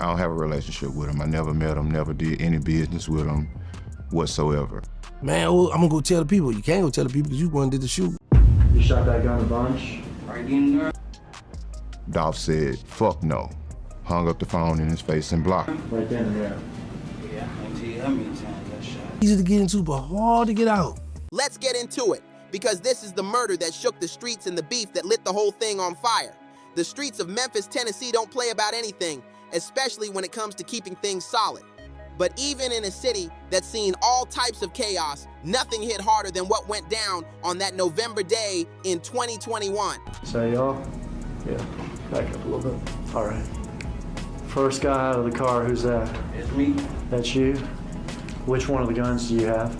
I don't have a relationship with him. I never met him, never did any business with him whatsoever. Man, I'm gonna go tell the people. You can't go tell the people because you one did the shoot. You shot that gun a bunch? Are you getting there? Dolph said, fuck no. Hung up the phone in his face and blocked. Right then and there. Yeah, I can tell you how many times I shot. Easy to get into, but hard to get out. Let's get into it, because this is the murder that shook the streets and the beef that lit the whole thing on fire. The streets of Memphis, Tennessee don't play about anything, especially when it comes to keeping things solid. But even in a city that's seen all types of chaos, nothing hit harder than what went down on that November day in 2021. Say y'all? Yeah, back up a little bit. All right. First guy out of the car, who's that? It's me. That's you? Which one of the guns do you have?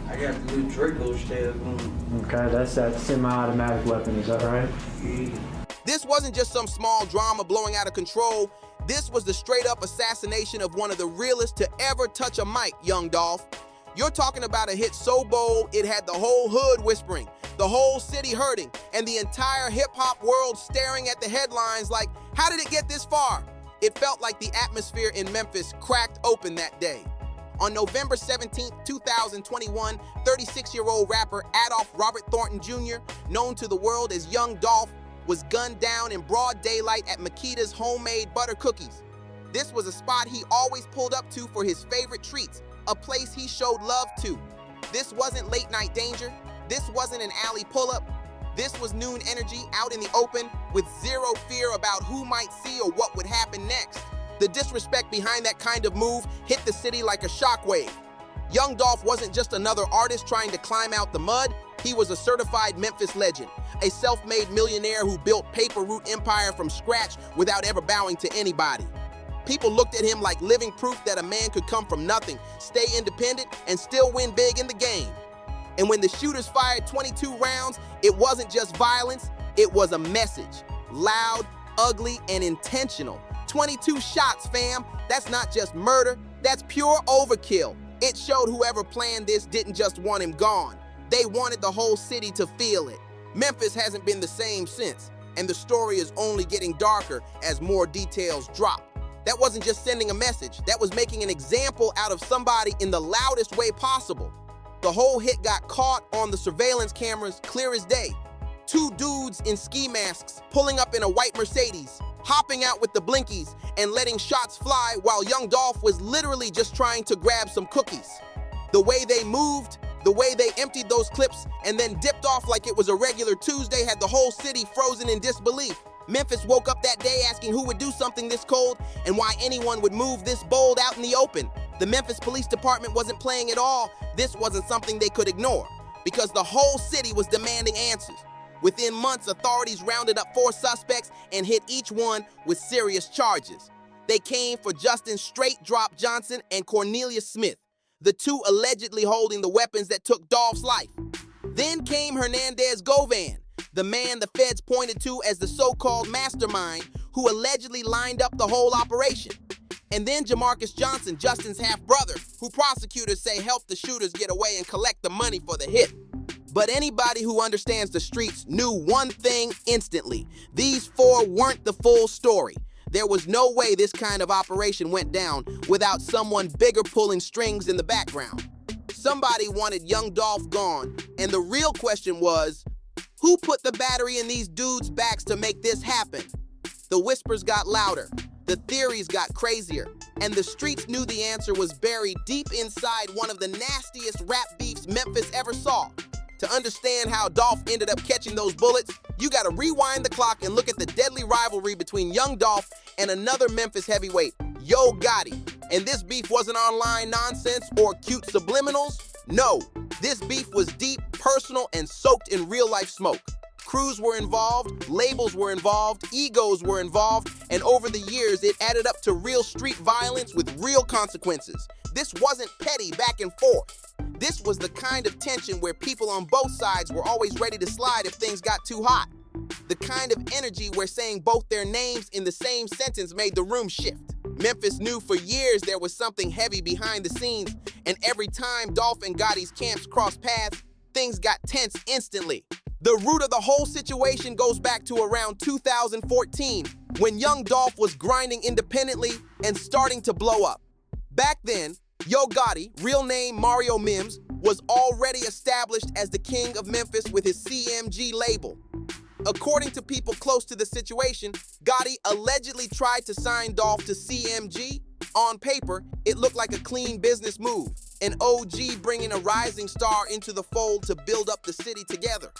I got the little Draco stab on. Okay, that's that semi-automatic weapon, is that right? Yeah. This wasn't just some small drama blowing out of control. This was the straight-up assassination of one of the realest to ever touch a mic, young Dolph. You're talking about a hit so bold, it had the whole hood whispering, the whole city hurting, and the entire hip-hop world staring at the headlines like, how did it get this far? It felt like the atmosphere in Memphis cracked open that day. On November 17, 2021, 36-year-old rapper Adolph Robert Thornton Jr., known to the world as Young Dolph, was gunned down in broad daylight at Makita's homemade butter cookies. This was a spot he always pulled up to for his favorite treats, a place he showed love to. This wasn't late night danger. This wasn't an alley pull-up. This was noon energy out in the open with zero fear about who might see or what would happen next. The disrespect behind that kind of move hit the city like a shockwave. Young Dolph wasn't just another artist trying to climb out the mud. He was a certified Memphis legend, a self-made millionaire who built paper route empire from scratch without ever bowing to anybody. People looked at him like living proof that a man could come from nothing, stay independent, and still win big in the game. And when the shooters fired 22 rounds, it wasn't just violence, it was a message. Loud, ugly, and intentional. 22 shots, fam. That's not just murder, that's pure overkill. It showed whoever planned this didn't just want him gone. They wanted the whole city to feel it. Memphis hasn't been the same since, and the story is only getting darker as more details drop. That wasn't just sending a message, that was making an example out of somebody in the loudest way possible. The whole hit got caught on the surveillance cameras clear as day. Two dudes in ski masks pulling up in a white Mercedes, hopping out with the blinkies and letting shots fly while young Dolph was literally just trying to grab some cookies. The way they moved, the way they emptied those clips and then dipped off like it was a regular Tuesday had the whole city frozen in disbelief. Memphis woke up that day asking who would do something this cold and why anyone would move this bold out in the open. The Memphis Police Department wasn't playing at all. This wasn't something they could ignore because the whole city was demanding answers. Within months, authorities rounded up 4 suspects and hit each one with serious charges. They came for Justin Straight Drop Johnson and Cornelius Smith, the two allegedly holding the weapons that took Dolph's life. Then came Hernandez Govan, the man the feds pointed to as the so-called mastermind who allegedly lined up the whole operation. And then Jamarcus Johnson, Justin's half-brother, who prosecutors say helped the shooters get away and collect the money for the hit. But anybody who understands the streets knew one thing instantly. These 4 weren't the full story. There was no way this kind of operation went down without someone bigger pulling strings in the background. Somebody wanted young Dolph gone, and the real question was, who put the battery in these dudes' backs to make this happen? The whispers got louder, the theories got crazier, and the streets knew the answer was buried deep inside one of the nastiest rap beefs Memphis ever saw. To understand how Dolph ended up catching those bullets, you gotta rewind the clock and look at the deadly rivalry between young Dolph and another Memphis heavyweight, Yo Gotti. And this beef wasn't online nonsense or cute subliminals. No, this beef was deep, personal, and soaked in real-life smoke. Crews were involved, labels were involved, egos were involved, and over the years, it added up to real street violence with real consequences. This wasn't petty back and forth. This was the kind of tension where people on both sides were always ready to slide if things got too hot. The kind of energy where saying both their names in the same sentence made the room shift. Memphis knew for years there was something heavy behind the scenes, and every time Dolph and Gotti's camps crossed paths, things got tense instantly. The root of the whole situation goes back to around 2014, when young Dolph was grinding independently and starting to blow up. Back then, Yo Gotti, real name Mario Mims, was already established as the king of Memphis with his CMG label. According to people close to the situation, Gotti allegedly tried to sign Dolph to CMG. On paper, it looked like a clean business move, an OG bringing a rising star into the fold to build up the city together.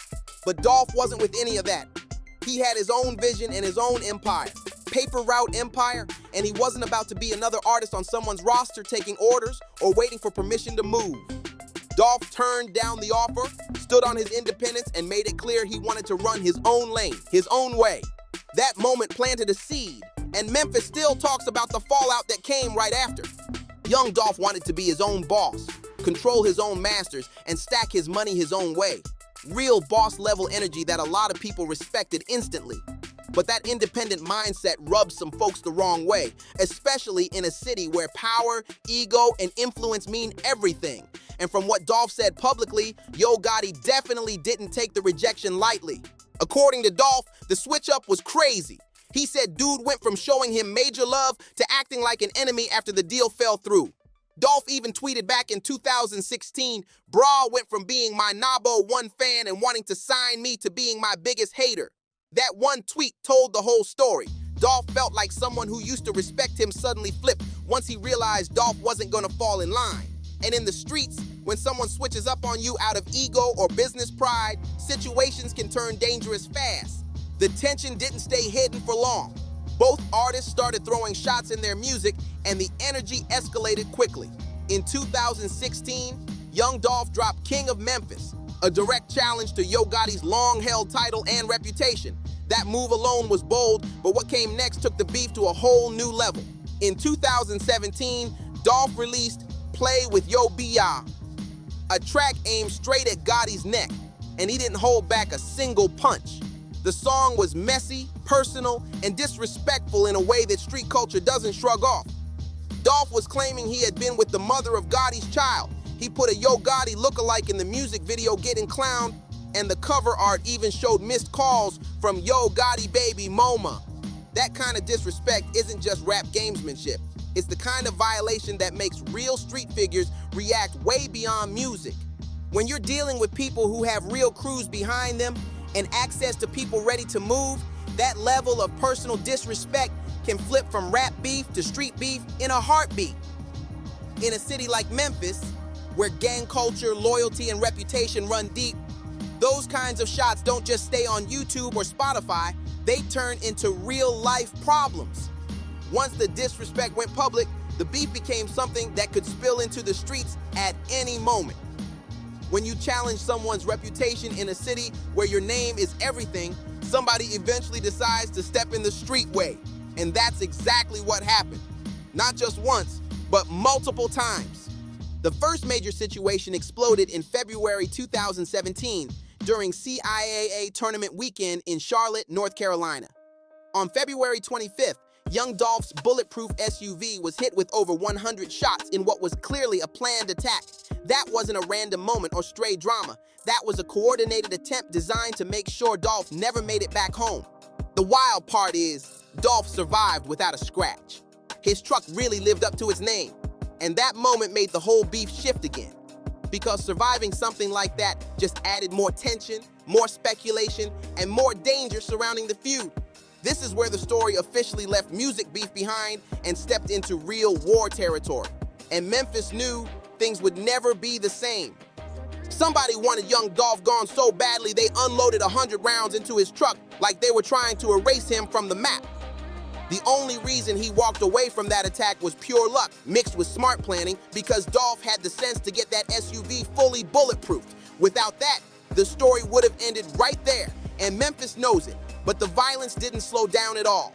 But Dolph wasn't with any of that. He had his own vision and his own empire, paper route empire, and he wasn't about to be another artist on someone's roster taking orders or waiting for permission to move. Dolph turned down the offer, stood on his independence, and made it clear he wanted to run his own lane, his own way. That moment planted a seed, and Memphis still talks about the fallout that came right after. Young Dolph wanted to be his own boss, control his own masters, and stack his money his own way. Real boss-level energy that a lot of people respected instantly. But that independent mindset rubs some folks the wrong way, especially in a city where power, ego, and influence mean everything. And from what Dolph said publicly, Yo Gotti definitely didn't take the rejection lightly. According to Dolph, the switch-up was crazy. He said dude went from showing him major love to acting like an enemy after the deal fell through. Dolph even tweeted back in 2016, "Bra went from being my Nabo 1 fan and wanting to sign me to being my biggest hater." That one tweet told the whole story. Dolph felt like someone who used to respect him suddenly flipped once he realized Dolph wasn't gonna fall in line. And in the streets, when someone switches up on you out of ego or business pride, situations can turn dangerous fast. The tension didn't stay hidden for long. Both artists started throwing shots in their music, and the energy escalated quickly. In 2016, young Dolph dropped King of Memphis, a direct challenge to Yo Gotti's long-held title and reputation. That move alone was bold, but what came next took the beef to a whole new level. In 2017, Dolph released Play with Yo B.I., a track aimed straight at Gotti's neck, and he didn't hold back a single punch. The song was messy, personal, and disrespectful in a way that street culture doesn't shrug off. Dolph was claiming he had been with the mother of Gotti's child. He put a Yo Gotti lookalike in the music video getting clowned, and the cover art even showed missed calls from Yo Gotti baby MoMA. That kind of disrespect isn't just rap gamesmanship. It's the kind of violation that makes real street figures react way beyond music. When you're dealing with people who have real crews behind them and access to people ready to move, that level of personal disrespect can flip from rap beef to street beef in a heartbeat. In a city like Memphis, where gang culture, loyalty, and reputation run deep, those kinds of shots don't just stay on YouTube or Spotify, they turn into real-life problems. Once the disrespect went public, the beef became something that could spill into the streets at any moment. When you challenge someone's reputation in a city where your name is everything, somebody eventually decides to step in the street way. And that's exactly what happened. Not just once, but multiple times. The first major situation exploded in February 2017 during CIAA tournament weekend in Charlotte, North Carolina. On February 25th, young Dolph's bulletproof SUV was hit with over 100 shots in what was clearly a planned attack. That wasn't a random moment or stray drama. That was a coordinated attempt designed to make sure Dolph never made it back home. The wild part is, Dolph survived without a scratch. His truck really lived up to its name. And that moment made the whole beef shift again. Because surviving something like that just added more tension, more speculation, and more danger surrounding the feud. This is where the story officially left music beef behind and stepped into real war territory. And Memphis knew things would never be the same. Somebody wanted young Dolph gone so badly they unloaded 100 rounds into his truck like they were trying to erase him from the map. The only reason he walked away from that attack was pure luck mixed with smart planning, because Dolph had the sense to get that SUV fully bulletproofed. Without that, the story would have ended right there, and Memphis knows it. But the violence didn't slow down at all.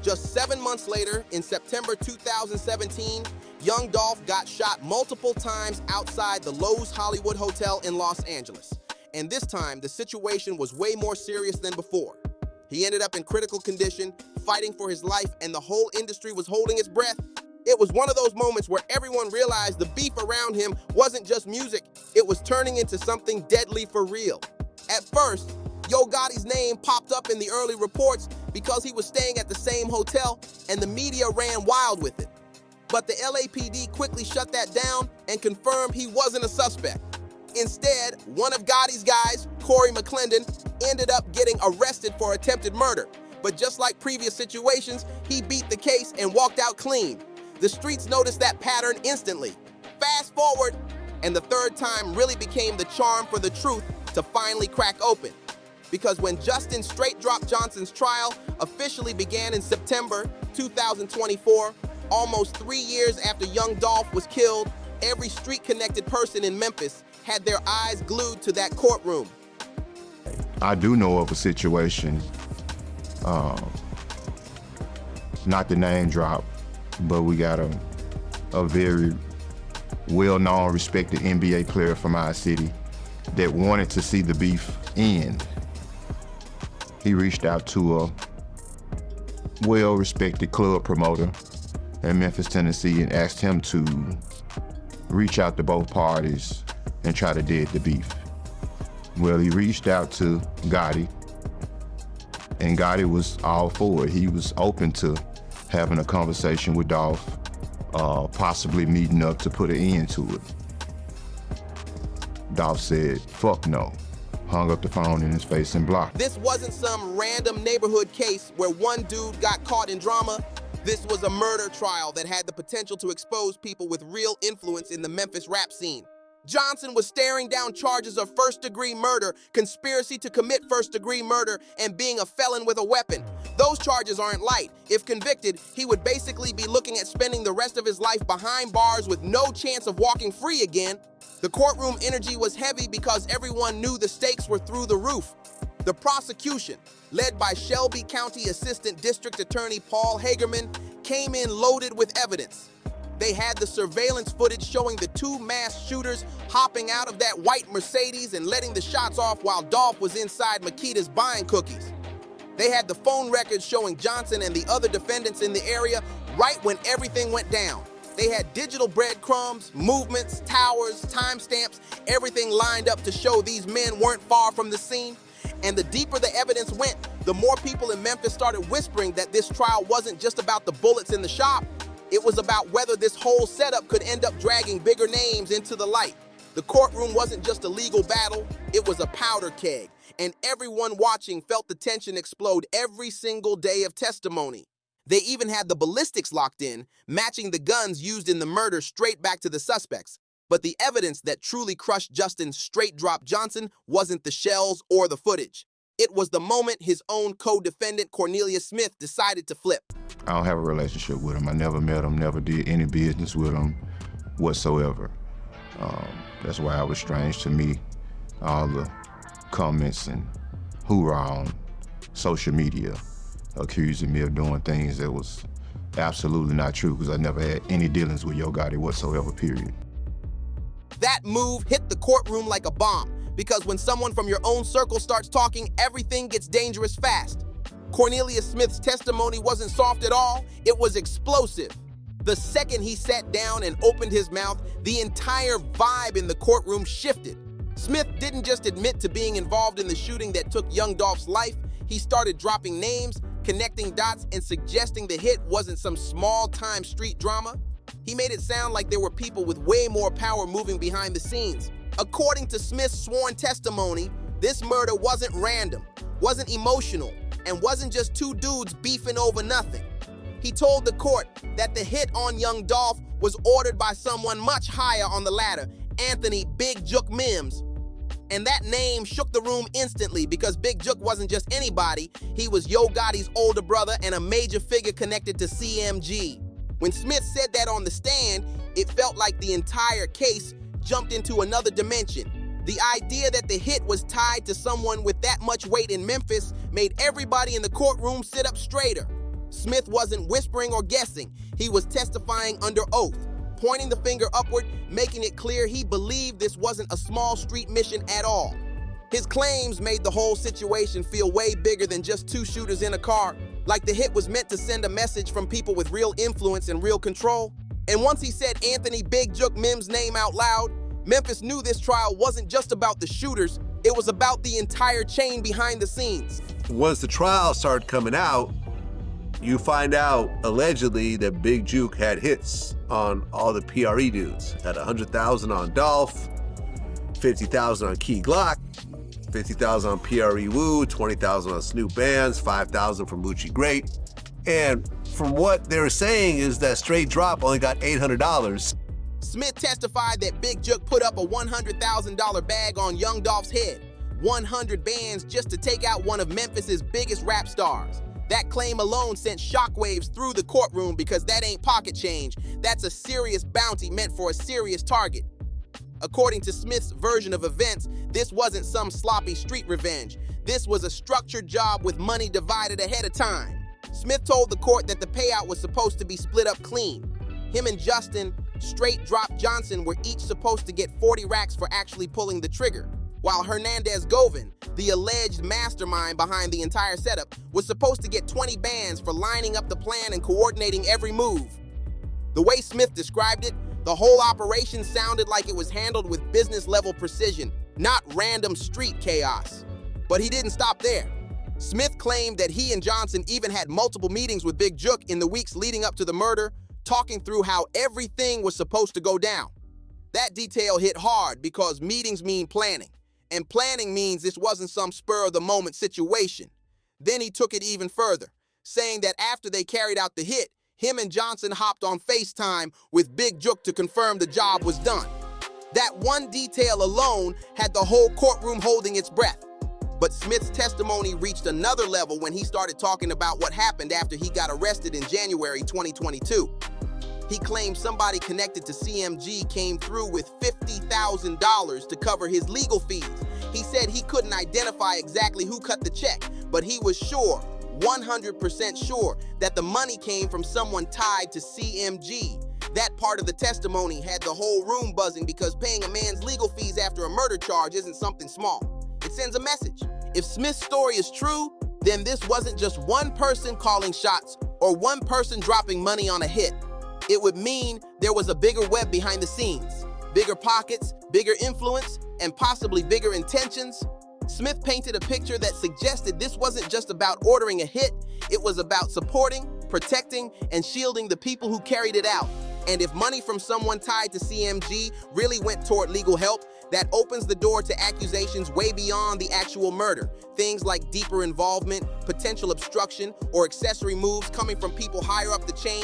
Just 7 months later, in September 2017, young Dolph got shot multiple times outside the Loews Hollywood Hotel in Los Angeles. And this time, the situation was way more serious than before. He ended up in critical condition, fighting for his life, and the whole industry was holding its breath. It was one of those moments where everyone realized the beef around him wasn't just music, it was turning into something deadly for real. At first, Yo Gotti's name popped up in the early reports because he was staying at the same hotel, and the media ran wild with it. But the LAPD quickly shut that down and confirmed he wasn't a suspect. Instead, one of Gotti's guys, Corey McClendon, ended up getting arrested for attempted murder. But just like previous situations, he beat the case and walked out clean. The streets noticed that pattern instantly. Fast forward, and the third time really became the charm for the truth to finally crack open. Because when Justin Straight Drop Johnson's trial officially began in September 2024, almost 3 years after young Dolph was killed, every street-connected person in Memphis had their eyes glued to that courtroom. I do know of a situation, not the name drop, but we got a very well-known, respected NBA player from our city that wanted to see the beef end. He reached out to a well-respected club promoter in Memphis, Tennessee, and asked him to reach out to both parties and try to dead the beef. Well, he reached out to Gotti, and Gotti was all for it. He was open to having a conversation with Dolph, possibly meeting up to put an end to it. Dolph said, "Fuck no," hung up the phone in his face and blocked. This wasn't some random neighborhood case where one dude got caught in drama. This was a murder trial that had the potential to expose people with real influence in the Memphis rap scene. Johnson was staring down charges of first-degree murder, conspiracy to commit first-degree murder, and being a felon with a weapon. Those charges aren't light. If convicted, he would basically be looking at spending the rest of his life behind bars with no chance of walking free again. The courtroom energy was heavy because everyone knew the stakes were through the roof. The prosecution, led by Shelby County Assistant District Attorney Paul Hagerman, came in loaded with evidence. They had the surveillance footage showing the two masked shooters hopping out of that white Mercedes and letting the shots off while Dolph was inside Makita's buying cookies. They had the phone records showing Johnson and the other defendants in the area right when everything went down. They had digital breadcrumbs, movements, towers, timestamps, everything lined up to show these men weren't far from the scene. And the deeper the evidence went, the more people in Memphis started whispering that this trial wasn't just about the bullets in the shop. It was about whether this whole setup could end up dragging bigger names into the light. The courtroom wasn't just a legal battle, it was a powder keg. And everyone watching felt the tension explode every single day of testimony. They even had the ballistics locked in, matching the guns used in the murder straight back to the suspects. But the evidence that truly crushed Justin Straight Drop Johnson wasn't the shells or the footage. It was the moment his own co-defendant, Cornelius Smith, decided to flip. I don't have a relationship with him. I never met him, never did any business with him whatsoever. That's why it was strange to me, all the comments and hoorah on social media accusing me of doing things that was absolutely not true, because I never had any dealings with Yo Gotti whatsoever, period. That move hit the courtroom like a bomb, because when someone from your own circle starts talking, everything gets dangerous fast. Cornelius Smith's testimony wasn't soft at all, it was explosive. The second he sat down and opened his mouth, the entire vibe in the courtroom shifted. Smith didn't just admit to being involved in the shooting that took young Dolph's life, he started dropping names, connecting dots, and suggesting the hit wasn't some small-time street drama. He made it sound like there were people with way more power moving behind the scenes. According to Smith's sworn testimony, this murder wasn't random, wasn't emotional, and wasn't just two dudes beefing over nothing. He told the court that the hit on young Dolph was ordered by someone much higher on the ladder, Anthony Big Jook Mims. And that name shook the room instantly, because Big Jook wasn't just anybody, he was Yo Gotti's older brother and a major figure connected to CMG. When Smith said that on the stand, it felt like the entire case jumped into another dimension. The idea that the hit was tied to someone with that much weight in Memphis made everybody in the courtroom sit up straighter. Smith wasn't whispering or guessing, he was testifying under oath, pointing the finger upward, making it clear he believed this wasn't a small street mission at all. His claims made the whole situation feel way bigger than just two shooters in a car, like the hit was meant to send a message from people with real influence and real control. And once he said Anthony Big Jook Mims' name out loud, Memphis knew this trial wasn't just about the shooters, it was about the entire chain behind the scenes. once the trial started coming out, you find out allegedly that Big Jook had hits on all the PRE dudes. Had 100,000 on Dolph, 50,000 on Key Glock, 50,000 on PRE Woo, 20,000 on Snoop Bands, 5,000 from Lucci Great. And from what they were saying is that Straight Drop only got $800. Smith testified that Big Jook put up a $100,000 bag on Young Dolph's head, 100 bands just to take out one of Memphis's biggest rap stars. That claim alone sent shockwaves through the courtroom because that ain't pocket change. That's a serious bounty meant for a serious target. According to Smith's version of events, this wasn't some sloppy street revenge. This was a structured job with money divided ahead of time. Smith told the court that the payout was supposed to be split up clean. Him and Justin Straight Drop Johnson were each supposed to get 40 racks for actually pulling the trigger, while Hernandez Govin, the alleged mastermind behind the entire setup, was supposed to get 20 bands for lining up the plan and coordinating every move. The way Smith described it, the whole operation sounded like it was handled with business-level precision, not random street chaos. But he didn't stop there. Smith claimed that he and Johnson even had multiple meetings with Big Jook in the weeks leading up to the murder, talking through how everything was supposed to go down. That detail hit hard because meetings mean planning, and planning means this wasn't some spur-of-the-moment situation. Then he took it even further, saying that after they carried out the hit, him and Johnson hopped on FaceTime with Big Jook to confirm the job was done. That one detail alone had the whole courtroom holding its breath. But Smith's testimony reached another level when he started talking about what happened after he got arrested in January 2022. He claimed somebody connected to CMG came through with $50,000 to cover his legal fees. He said he couldn't identify exactly who cut the check, but he was sure, 100% sure, that the money came from someone tied to CMG. That part of the testimony had the whole room buzzing because paying a man's legal fees after a murder charge isn't something small. It sends a message. If Smith's story is true, then this wasn't just one person calling shots or one person dropping money on a hit. It would mean there was a bigger web behind the scenes, bigger pockets, bigger influence, and possibly bigger intentions. Smith painted a picture that suggested this wasn't just about ordering a hit, it was about supporting, protecting, and shielding the people who carried it out. And if money from someone tied to CMG really went toward legal help, that opens the door to accusations way beyond the actual murder. Things like deeper involvement, potential obstruction, or accessory moves coming from people higher up the chain.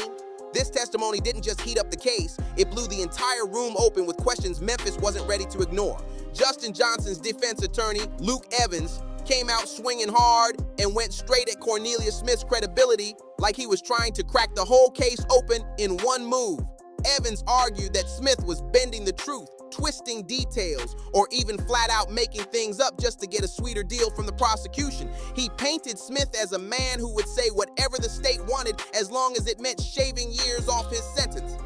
This testimony didn't just heat up the case, it blew the entire room open with questions Memphis wasn't ready to ignore. Justin Johnson's defense attorney, Luke Evans, came out swinging hard and went straight at Cornelius Smith's credibility like he was trying to crack the whole case open in one move. Evans argued that Smith was bending the truth, twisting details, or even flat out making things up just to get a sweeter deal from the prosecution. He painted Smith as a man who would say whatever the state wanted as long as it meant shaving years off his sentence.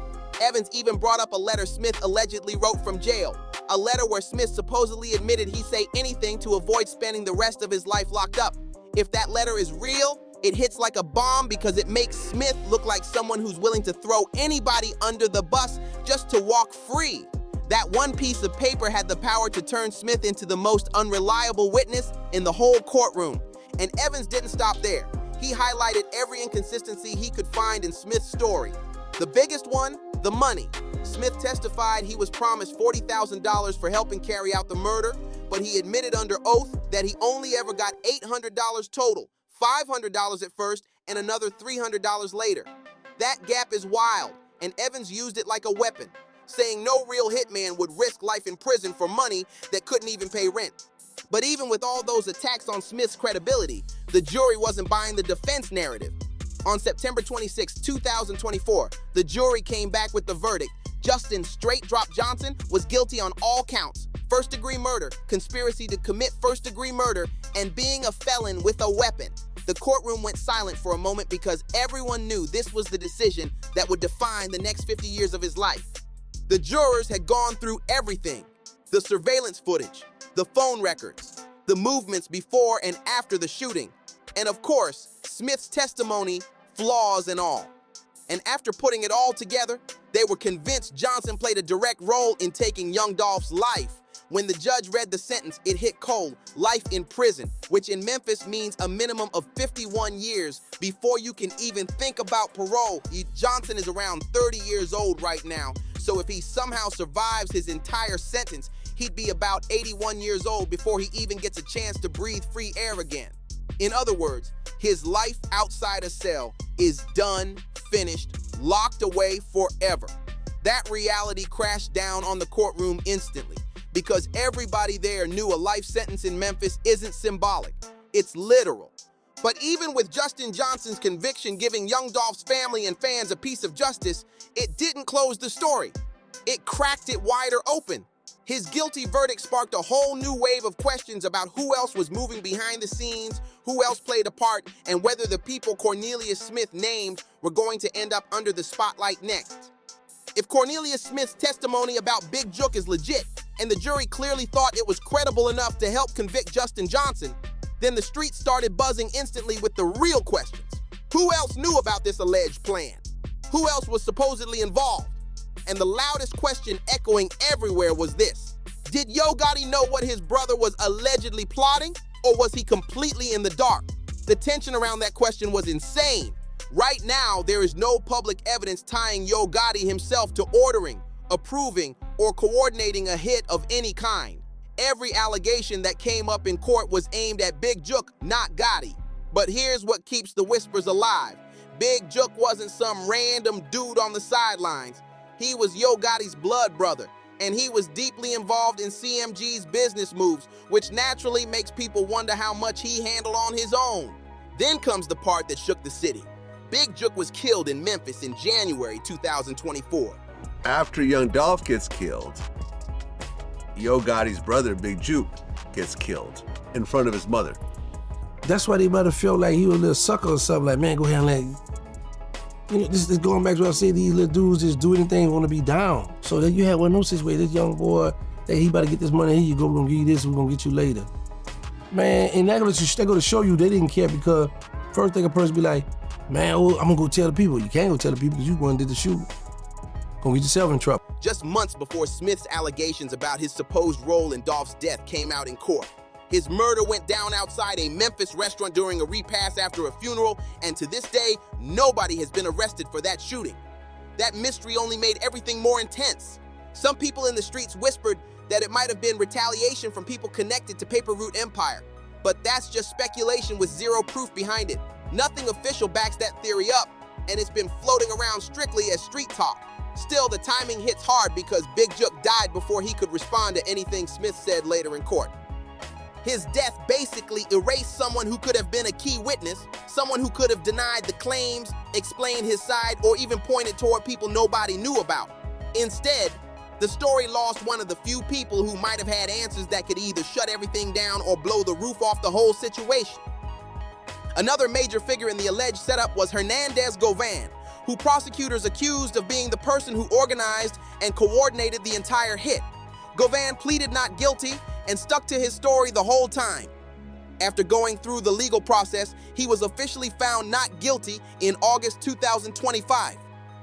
Evans even brought up a letter Smith allegedly wrote from jail, a letter where Smith supposedly admitted he'd say anything to avoid spending the rest of his life locked up. If that letter is real, it hits like a bomb because it makes Smith look like someone who's willing to throw anybody under the bus just to walk free. That one piece of paper had the power to turn Smith into the most unreliable witness in the whole courtroom. And Evans didn't stop there. He highlighted every inconsistency he could find in Smith's story. The biggest one, the money. Smith testified he was promised $40,000 for helping carry out the murder, but he admitted under oath that he only ever got $800 total, $500 at first and another $300 later. That gap is wild, and Evans used it like a weapon, saying no real hitman would risk life in prison for money that couldn't even pay rent. But even with all those attacks on Smith's credibility, the jury wasn't buying the defense narrative. On September 26, 2024, the jury came back with the verdict. Justin Straight Drop Johnson was guilty on all counts: first-degree murder, conspiracy to commit first-degree murder, and being a felon with a weapon. The courtroom went silent for a moment because everyone knew this was the decision that would define the next 50 years of his life. The jurors had gone through everything: the surveillance footage, the phone records, the movements before and after the shooting, and of course, Smith's testimony, flaws and all. And after putting it all together, they were convinced Johnson played a direct role in taking young Dolph's life, When the judge read the sentence, it hit cold: life in prison, which in Memphis means a minimum of 51 years before you can even think about parole. Johnson is around 30 years old right now, so if he somehow survives his entire sentence, he'd be about 81 years old before he even gets a chance to breathe free air again. In other words, his life outside a cell is done, finished, locked away forever. That reality crashed down on the courtroom instantly, because everybody there knew a life sentence in Memphis isn't symbolic, it's literal. But even with Justin Johnson's conviction giving young Dolph's family and fans a piece of justice, it didn't close the story. It cracked it wider open. His guilty verdict sparked a whole new wave of questions about who else was moving behind the scenes, who else played a part, and whether the people Cornelius Smith named were going to end up under the spotlight next. If Cornelius Smith's testimony about Big Jook is legit, and the jury clearly thought it was credible enough to help convict Justin Johnson, then the streets started buzzing instantly with the real questions. Who else knew about this alleged plan? Who else was supposedly involved? And the loudest question echoing everywhere was this: did Yo Gotti know what his brother was allegedly plotting, or was he completely in the dark? The tension around that question was insane. Right now, there is no public evidence tying Yo Gotti himself to ordering, approving, or coordinating a hit of any kind. Every allegation that came up in court was aimed at Big Jook, not Gotti. But here's what keeps the whispers alive. Big Jook wasn't some random dude on the sidelines. He was Yo Gotti's blood brother, and he was deeply involved in CMG's business moves, which naturally makes people wonder how much he handled on his own. Then comes the part that shook the city. Big Jook was killed in Memphis in January 2024. After young Dolph gets killed, Yo Gotti's brother, Big Jook, gets killed in front of his mother. That's why they might have felt like he was a little sucker or something. Like, man, go ahead and let, you know, this is going back to what I said, these little dudes just do anything, want to be down. So that you had one of those situations, this young boy, that he about to get this money, here you go, we're going to give you this, we're going to get you later. Man, and that go to show you they didn't care, because first thing a person be like, man, oh, I'm going to go tell the people. You can't go tell the people because you going to do the shoot. Gonna get yourself in trouble. Just months before Smith's allegations about his supposed role in Dolph's death came out in court, his murder went down outside a Memphis restaurant during a repast after a funeral, and to this day, nobody has been arrested for that shooting. That mystery only made everything more intense. Some people in the streets whispered that it might have been retaliation from people connected to Paper Route Empire, but that's just speculation with zero proof behind it. Nothing official backs that theory up, and it's been floating around strictly as street talk. Still, the timing hits hard because Big Jook died before he could respond to anything Smith said later in court. His death basically erased someone who could have been a key witness, someone who could have denied the claims, explained his side, or even pointed toward people nobody knew about. Instead, the story lost one of the few people who might have had answers that could either shut everything down or blow the roof off the whole situation. Another major figure in the alleged setup was Hernandez Govan, who prosecutors accused of being the person who organized and coordinated the entire hit. Govan pleaded not guilty and stuck to his story the whole time. After going through the legal process, he was officially found not guilty in August 2025.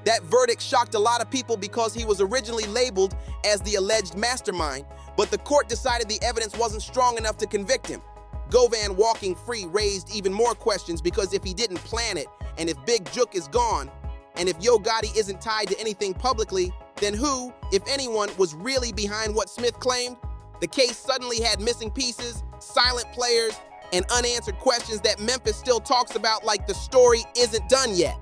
That verdict shocked a lot of people because he was originally labeled as the alleged mastermind, but the court decided the evidence wasn't strong enough to convict him. Govan walking free raised even more questions, because if he didn't plan it, and if Big Jook is gone, and if Yo Gotti isn't tied to anything publicly, then who, if anyone, was really behind what Smith claimed? The case suddenly had missing pieces, silent players, and unanswered questions that Memphis still talks about like the story isn't done yet.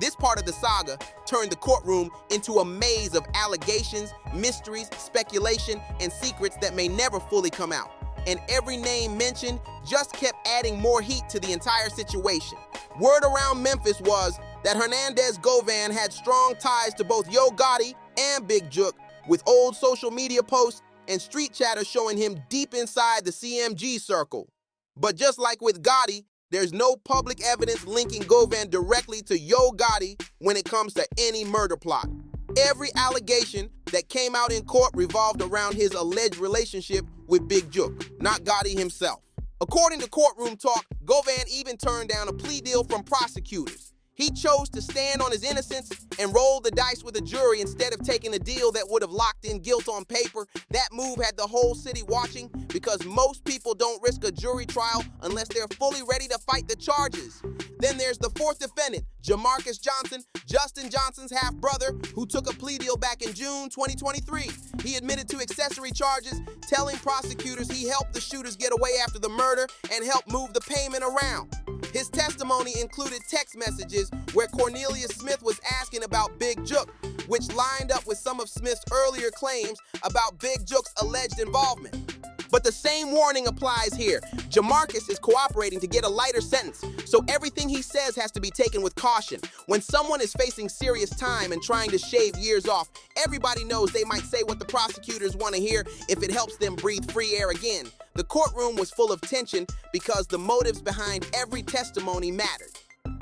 This part of the saga turned the courtroom into a maze of allegations, mysteries, speculation, and secrets that may never fully come out. And every name mentioned just kept adding more heat to the entire situation. Word around Memphis was that Hernandez Govan had strong ties to both Yo Gotti and Big Jook, with old social media posts and street chatter showing him deep inside the CMG circle. But just like with Gotti, there's no public evidence linking Govan directly to Yo Gotti when it comes to any murder plot. Every allegation that came out in court revolved around his alleged relationship with Big Jook, not Gotti himself. According to Courtroom Talk, Govan even turned down a plea deal from prosecutors. He chose to stand on his innocence and roll the dice with a jury instead of taking a deal that would have locked in guilt on paper. That move had the whole city watching because most people don't risk a jury trial unless they're fully ready to fight the charges. Then there's the fourth defendant, Jamarcus Johnson, Justin Johnson's half-brother, who took a plea deal back in June 2023. He admitted to accessory charges, telling prosecutors he helped the shooters get away after the murder and helped move the payment around. His testimony included text messages where Cornelius Smith was asking about Big Jook, which lined up with some of Smith's earlier claims about Big Jook's alleged involvement. But the same warning applies here. Jamarcus is cooperating to get a lighter sentence, so everything he says has to be taken with caution. When someone is facing serious time and trying to shave years off, everybody knows they might say what the prosecutors want to hear if it helps them breathe free air again. The courtroom was full of tension because the motives behind every testimony mattered.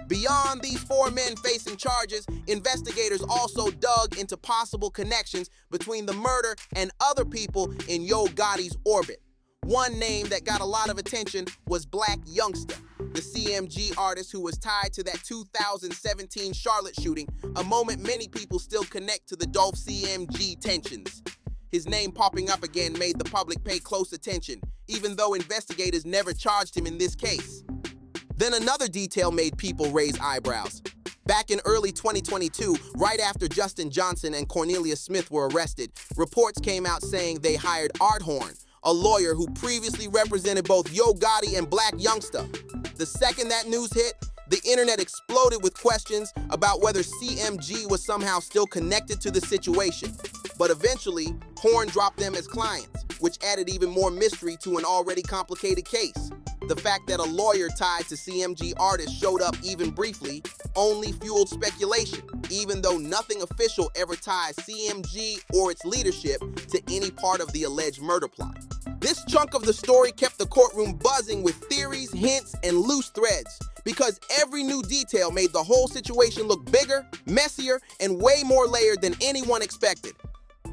Beyond these four men facing charges, investigators also dug into possible connections between the murder and other people in Yo Gotti's orbit. One name that got a lot of attention was Black Youngsta, the CMG artist who was tied to that 2017 Charlotte shooting, a moment many people still connect to the Dolph CMG tensions. His name popping up again made the public pay close attention, even though investigators never charged him in this case. Then another detail made people raise eyebrows. Back in early 2022, right after Justin Johnson and Cornelius Smith were arrested, reports came out saying they hired Art Horn, a lawyer who previously represented both Yo Gotti and Black Youngsta. The second that news hit, the internet exploded with questions about whether CMG was somehow still connected to the situation. But eventually, Horn dropped them as clients, which added even more mystery to an already complicated case. The fact that a lawyer tied to CMG artists showed up even briefly only fueled speculation, even though nothing official ever ties CMG or its leadership to any part of the alleged murder plot. This chunk of the story kept the courtroom buzzing with theories, hints, and loose threads, because every new detail made the whole situation look bigger, messier, and way more layered than anyone expected.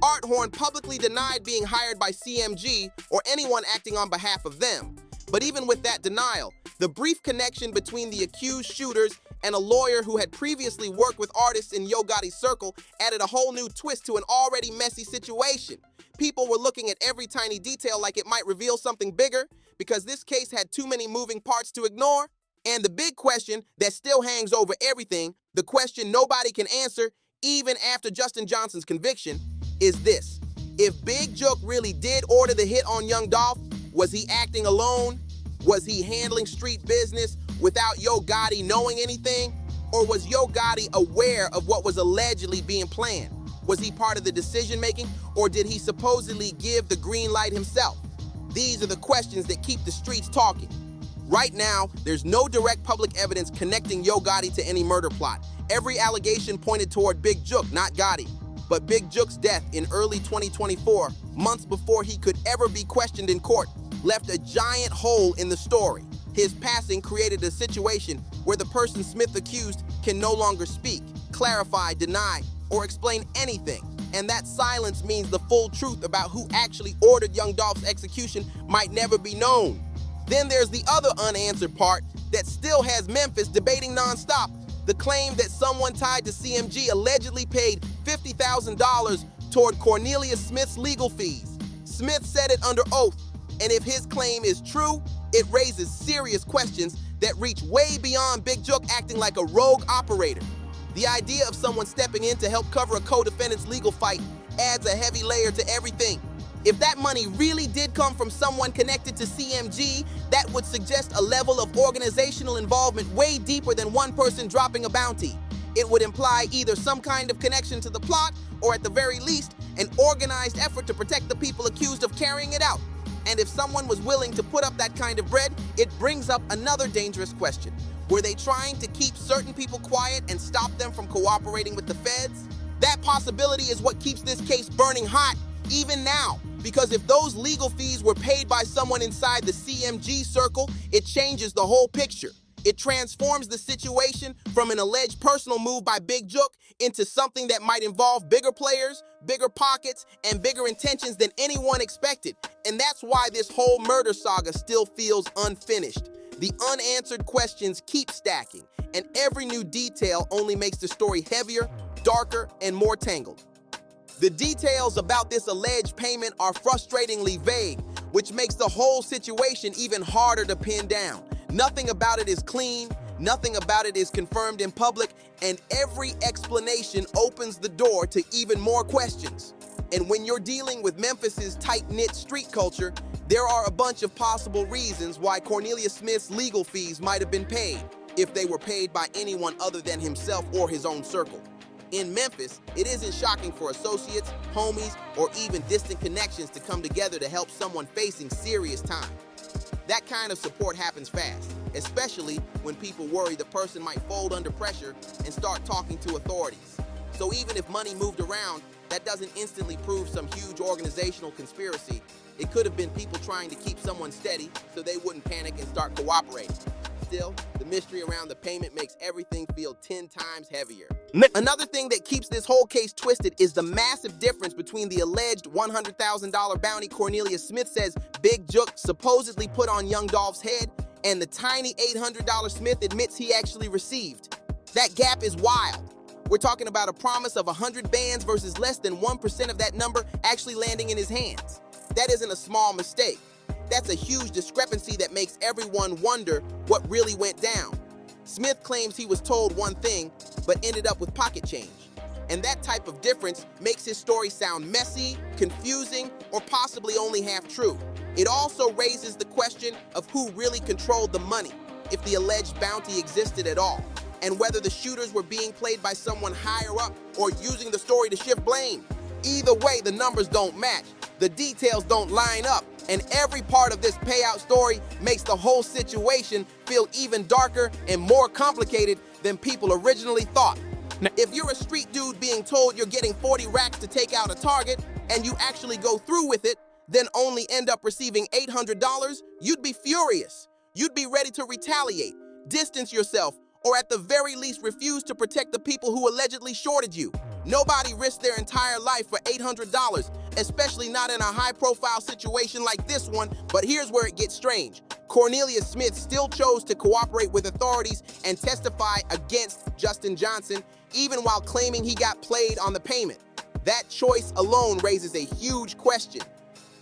Art Horn publicly denied being hired by CMG or anyone acting on behalf of them. But even with that denial, the brief connection between the accused shooters and a lawyer who had previously worked with artists in Yo Gotti's circle added a whole new twist to an already messy situation. People were looking at every tiny detail like it might reveal something bigger, because this case had too many moving parts to ignore. And the big question that still hangs over everything, the question nobody can answer even after Justin Johnson's conviction, is this. If Big Jook really did order the hit on young Dolph, was he acting alone? Was he handling street business without Yo Gotti knowing anything? Or was Yo Gotti aware of what was allegedly being planned? Was he part of the decision-making, or did he supposedly give the green light himself? These are the questions that keep the streets talking. Right now, there's no direct public evidence connecting Yo Gotti to any murder plot. Every allegation pointed toward Big Jook, not Gotti. But Big Jook's death in early 2024, months before he could ever be questioned in court, left a giant hole in the story. His passing created a situation where the person Smith accused can no longer speak, clarify, deny, or explain anything. And that silence means the full truth about who actually ordered young Dolph's execution might never be known. Then there's the other unanswered part that still has Memphis debating nonstop. The claim that someone tied to CMG allegedly paid $50,000 toward Cornelius Smith's legal fees. Smith said it under oath, and if his claim is true, it raises serious questions that reach way beyond Big Jook acting like a rogue operator. The idea of someone stepping in to help cover a co-defendant's legal fight adds a heavy layer to everything. If that money really did come from someone connected to CMG, that would suggest a level of organizational involvement way deeper than one person dropping a bounty. It would imply either some kind of connection to the plot, or at the very least, an organized effort to protect the people accused of carrying it out. And if someone was willing to put up that kind of bread, it brings up another dangerous question. Were they trying to keep certain people quiet and stop them from cooperating with the feds? That possibility is what keeps this case burning hot, even now. Because if those legal fees were paid by someone inside the CMG circle, it changes the whole picture. It transforms the situation from an alleged personal move by Big Jook into something that might involve bigger players, bigger pockets, and bigger intentions than anyone expected. And that's why this whole murder saga still feels unfinished. The unanswered questions keep stacking, and every new detail only makes the story heavier, darker, and more tangled. The details about this alleged payment are frustratingly vague, which makes the whole situation even harder to pin down. Nothing about it is clean, nothing about it is confirmed in public, and every explanation opens the door to even more questions. And when you're dealing with Memphis's tight-knit street culture, there are a bunch of possible reasons why Cornelius Smith's legal fees might have been paid, if they were paid by anyone other than himself or his own circle. In Memphis, it isn't shocking for associates, homies, or even distant connections to come together to help someone facing serious time. That kind of support happens fast, especially when people worry the person might fold under pressure and start talking to authorities. So even if money moved around, that doesn't instantly prove some huge organizational conspiracy. It could have been people trying to keep someone steady so they wouldn't panic and start cooperating. Still, the mystery around the payment makes everything feel 10 times heavier. Another thing that keeps this whole case twisted is the massive difference between the alleged $100,000 bounty Cornelius Smith says Big Jook supposedly put on young Dolph's head and the tiny $800 Smith admits he actually received. That gap is wild. We're talking about a promise of 100 bands versus less than 1% of that number actually landing in his hands. That isn't a small mistake. That's a huge discrepancy that makes everyone wonder what really went down. Smith claims he was told one thing, but ended up with pocket change. And that type of difference makes his story sound messy, confusing, or possibly only half true. It also raises the question of who really controlled the money, if the alleged bounty existed at all, and whether the shooters were being played by someone higher up or using the story to shift blame. Either way, the numbers don't match, the details don't line up, and every part of this payout story makes the whole situation feel even darker and more complicated than people originally thought. Now, if you're a street dude being told you're getting 40 racks to take out a target, and you actually go through with it, then only end up receiving $800, you'd be furious. You'd be ready to retaliate, distance yourself, or at the very least refuse to protect the people who allegedly shorted you. Nobody risked their entire life for $800, especially not in a high-profile situation like this one, but here's where it gets strange. Cornelius Smith still chose to cooperate with authorities and testify against Justin Johnson, even while claiming he got played on the payment. That choice alone raises a huge question.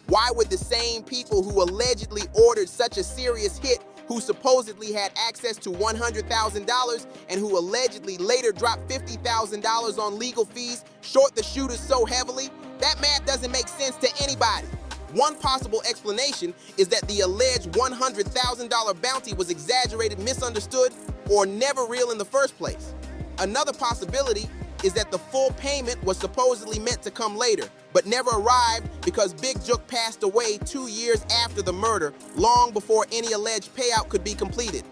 Why would the same people who allegedly ordered such a serious hit, who supposedly had access to $100,000 and who allegedly later dropped $50,000 on legal fees, short the shooters so heavily? That math doesn't make sense to anybody. One possible explanation is that the alleged $100,000 bounty was exaggerated, misunderstood, or never real in the first place. Another possibility is that the full payment was supposedly meant to come later, but never arrived because Big Jook passed away 2 years after the murder, long before any alleged payout could be completed.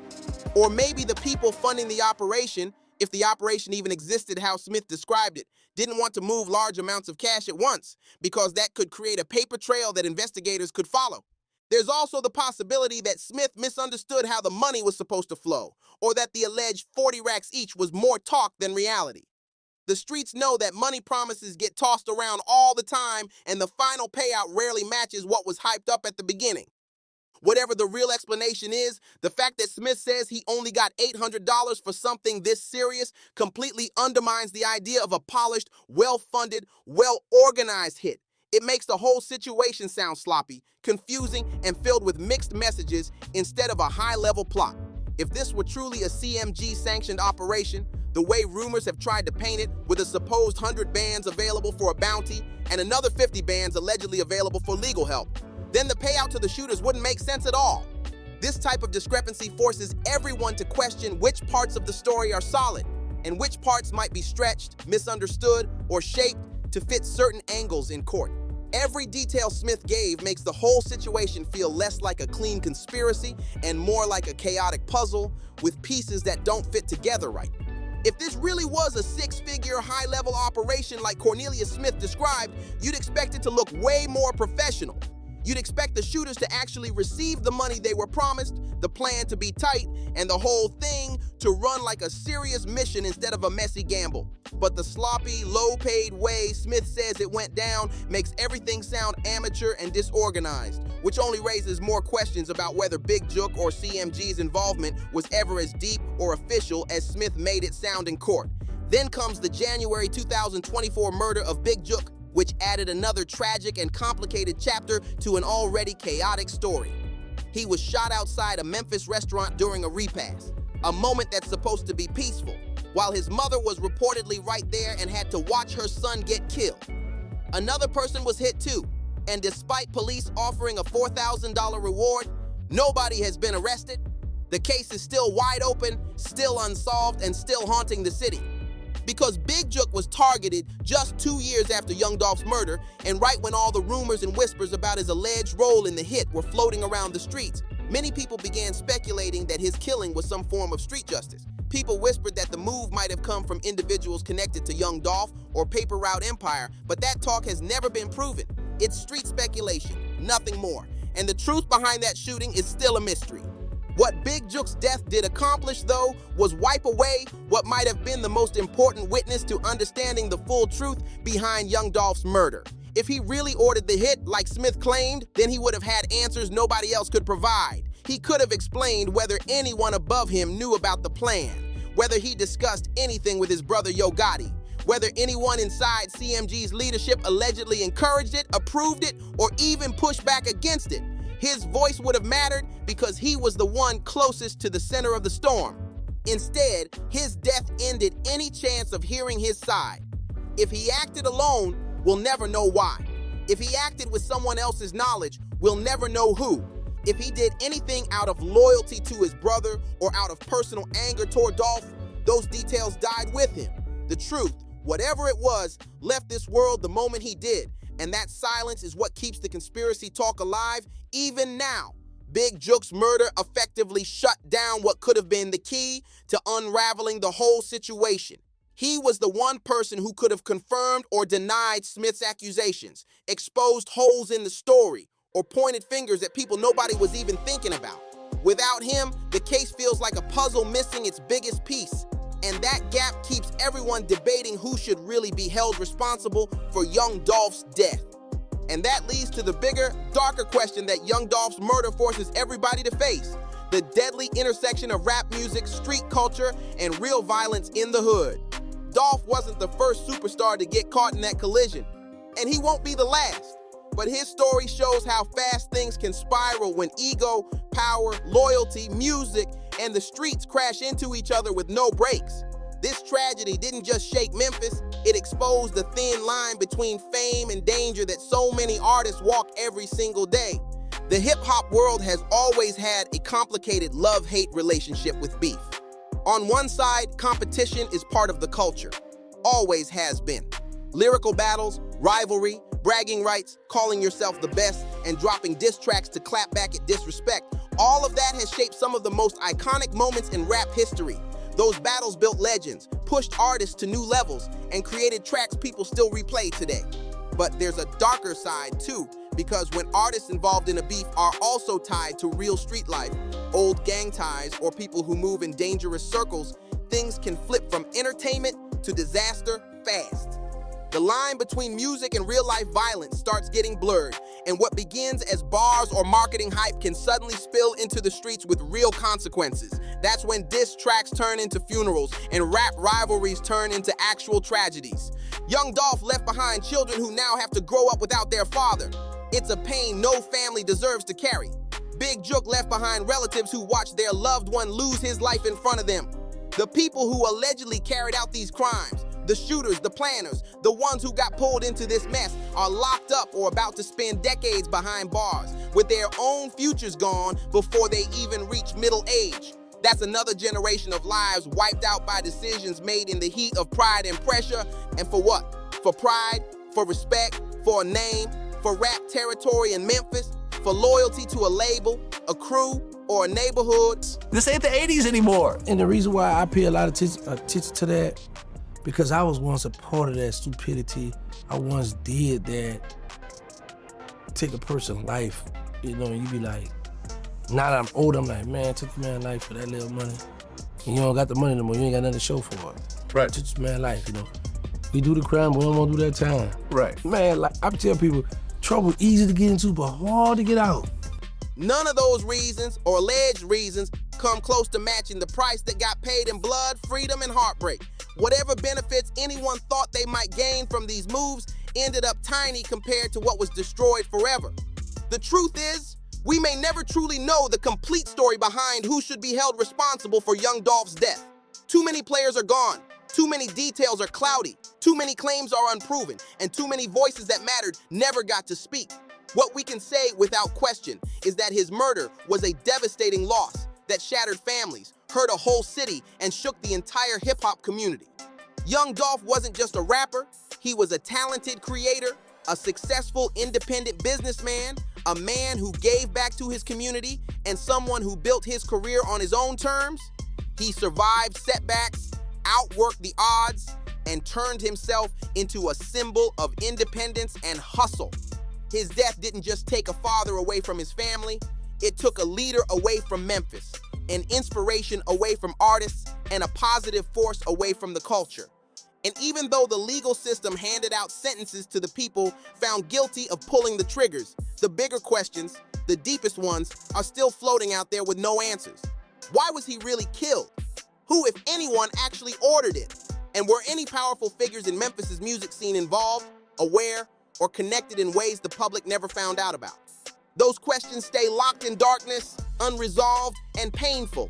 Or maybe the people funding the operation, if the operation even existed how Smith described it, didn't want to move large amounts of cash at once, because that could create a paper trail that investigators could follow. There's also the possibility that Smith misunderstood how the money was supposed to flow, or that the alleged 40 racks each was more talk than reality. The streets know that money promises get tossed around all the time, and the final payout rarely matches what was hyped up at the beginning. Whatever the real explanation is, the fact that Smith says he only got $800 for something this serious completely undermines the idea of a polished, well-funded, well-organized hit. It makes the whole situation sound sloppy, confusing, and filled with mixed messages instead of a high-level plot. If this were truly a CMG-sanctioned operation, the way rumors have tried to paint it, with a supposed 100 bands available for a bounty and another 50 bands allegedly available for legal help, then the payout to the shooters wouldn't make sense at all. This type of discrepancy forces everyone to question which parts of the story are solid and which parts might be stretched, misunderstood, or shaped to fit certain angles in court. Every detail Smith gave makes the whole situation feel less like a clean conspiracy and more like a chaotic puzzle with pieces that don't fit together right. If this really was a six-figure, high-level operation like Cornelius Smith described, you'd expect it to look way more professional. You'd expect the shooters to actually receive the money they were promised, the plan to be tight, and the whole thing to run like a serious mission instead of a messy gamble. But the sloppy, low-paid way Smith says it went down makes everything sound amateur and disorganized, which only raises more questions about whether Big Jook or CMG's involvement was ever as deep or official as Smith made it sound in court. Then comes the January 2024 murder of Big Jook, which added another tragic and complicated chapter to an already chaotic story. He was shot outside a Memphis restaurant during a repast, a moment that's supposed to be peaceful, while his mother was reportedly right there and had to watch her son get killed. Another person was hit too, and despite police offering a $4,000 reward, nobody has been arrested. The case is still wide open, still unsolved, and still haunting the city. Because Big Jook was targeted just 2 years after Young Dolph's murder, and right when all the rumors and whispers about his alleged role in the hit were floating around the streets, many people began speculating that his killing was some form of street justice. People whispered that the move might have come from individuals connected to Young Dolph or Paper Route Empire, but that talk has never been proven. It's street speculation, nothing more. And the truth behind that shooting is still a mystery. What Big Jook's death did accomplish, though, was wipe away what might have been the most important witness to understanding the full truth behind Young Dolph's murder. If he really ordered the hit, like Smith claimed, then he would have had answers nobody else could provide. He could have explained whether anyone above him knew about the plan, whether he discussed anything with his brother Gotti, whether anyone inside CMG's leadership allegedly encouraged it, approved it, or even pushed back against it. His voice would have mattered because he was the one closest to the center of the storm. Instead, his death ended any chance of hearing his side. If he acted alone, we'll never know why. If he acted with someone else's knowledge, we'll never know who. If he did anything out of loyalty to his brother or out of personal anger toward Dolph, those details died with him. The truth, whatever it was, left this world the moment he did, and that silence is what keeps the conspiracy talk alive even now. Big Jook's murder effectively shut down what could have been the key to unraveling the whole situation. He was the one person who could have confirmed or denied Smith's accusations, exposed holes in the story, or pointed fingers at people nobody was even thinking about. Without him, the case feels like a puzzle missing its biggest piece. And that gap keeps everyone debating who should really be held responsible for Young Dolph's death. And that leads to the bigger, darker question that Young Dolph's murder forces everybody to face: the deadly intersection of rap music, street culture, and real violence in the hood. Dolph wasn't the first superstar to get caught in that collision, and he won't be the last. But his story shows how fast things can spiral when ego, power, loyalty, music, and the streets crash into each other with no brakes. This tragedy didn't just shake Memphis, it exposed the thin line between fame and danger that so many artists walk every single day. The hip-hop world has always had a complicated love-hate relationship with beef. On one side, competition is part of the culture. Always has been. Lyrical battles, rivalry, bragging rights, calling yourself the best, and dropping diss tracks to clap back at disrespect. All of that has shaped some of the most iconic moments in rap history. Those battles built legends, pushed artists to new levels, and created tracks people still replay today. But there's a darker side too, because when artists involved in a beef are also tied to real street life, old gang ties, or people who move in dangerous circles, things can flip from entertainment to disaster fast. The line between music and real-life violence starts getting blurred, and what begins as bars or marketing hype can suddenly spill into the streets with real consequences. That's when diss tracks turn into funerals and rap rivalries turn into actual tragedies. Young Dolph left behind children who now have to grow up without their father. It's a pain no family deserves to carry. Big Jook left behind relatives who watched their loved one lose his life in front of them. The people who allegedly carried out these crimes, the shooters, the planners, the ones who got pulled into this mess, are locked up or about to spend decades behind bars, with their own futures gone before they even reach middle age. That's another generation of lives wiped out by decisions made in the heat of pride and pressure. And for what? For pride, for respect, for a name, for rap territory in Memphis, for loyalty to a label, a crew, or a neighborhood. This ain't the 80s anymore. And the reason why I pay a lot of attention to that, because I was once a part of that stupidity. I once did that. Take a person's life, and you be like, now that I'm older, I'm like, man, I took a man's life for that little money. and you don't got the money no more. You ain't got nothing to show for it. Right. Just man, life, you know. We do the crime, but we don't want to do that time. Right. Man, like I tell people, trouble easy to get into, but hard to get out. None of those reasons or alleged reasons come close to matching the price that got paid in blood, freedom, and heartbreak. Whatever benefits anyone thought they might gain from these moves ended up tiny compared to what was destroyed forever. The truth is, we may never truly know the complete story behind who should be held responsible for young Dolph's death. Too many players are gone, too many details are cloudy, too many claims are unproven, and too many voices that mattered never got to speak. What we can say without question is that his murder was a devastating loss that shattered families, hurt a whole city, and shook the entire hip-hop community. Young Dolph wasn't just a rapper, he was a talented creator, a successful independent businessman, a man who gave back to his community, and someone who built his career on his own terms. He survived setbacks, outworked the odds, and turned himself into a symbol of independence and hustle. His death didn't just take a father away from his family, it took a leader away from Memphis, an inspiration away from artists, and a positive force away from the culture. And even though the legal system handed out sentences to the people found guilty of pulling the triggers, the bigger questions, the deepest ones, are still floating out there with no answers. Why was he really killed? Who, if anyone, actually ordered it? And were any powerful figures in Memphis's music scene involved, aware, or connected in ways the public never found out about? Those questions stay locked in darkness, unresolved, and painful.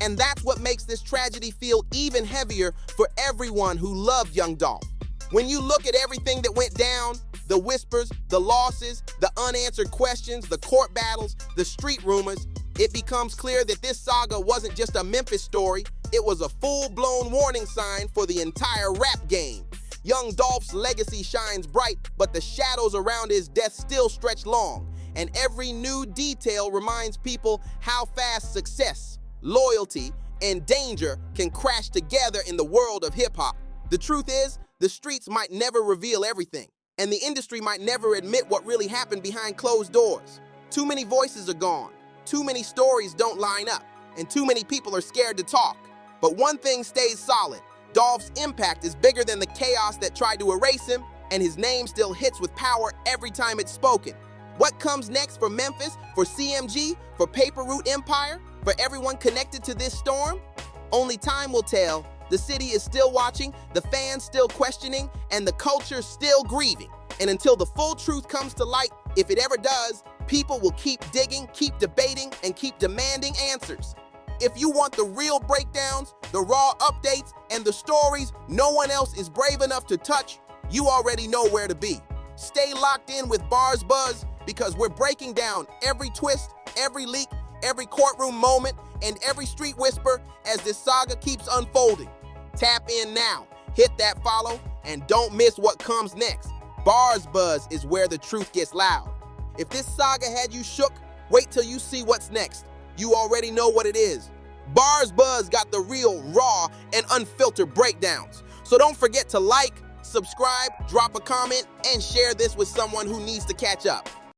And that's what makes this tragedy feel even heavier for everyone who loved young Dolph. When you look at everything that went down, the whispers, the losses, the unanswered questions, the court battles, the street rumors, it becomes clear that this saga wasn't just a Memphis story, it was a full-blown warning sign for the entire rap game. Young Dolph's legacy shines bright, but the shadows around his death still stretch long. And every new detail reminds people how fast success, loyalty, and danger can crash together in the world of hip-hop. The truth is, the streets might never reveal everything, and the industry might never admit what really happened behind closed doors. Too many voices are gone, too many stories don't line up, and too many people are scared to talk. But one thing stays solid. Dolph's impact is bigger than the chaos that tried to erase him, and his name still hits with power every time it's spoken. What comes next for Memphis, for CMG, for Paper Route Empire, for everyone connected to this storm? Only time will tell. The city is still watching, the fans still questioning, and the culture still grieving. And until the full truth comes to light, if it ever does, people will keep digging, keep debating, and keep demanding answers. If you want the real breakdowns, the raw updates, and the stories no one else is brave enough to touch, you already know where to be. Stay locked in with BarzBuzz, because we're breaking down every twist, every leak, every courtroom moment, and every street whisper as this saga keeps unfolding. Tap in now, hit that follow, and don't miss what comes next. BarzBuzz is where the truth gets loud. If this saga had you shook, wait till you see what's next. You already know what it is. BarzBuzz got the real, raw, and unfiltered breakdowns. So don't forget to like, subscribe, drop a comment, and share this with someone who needs to catch up.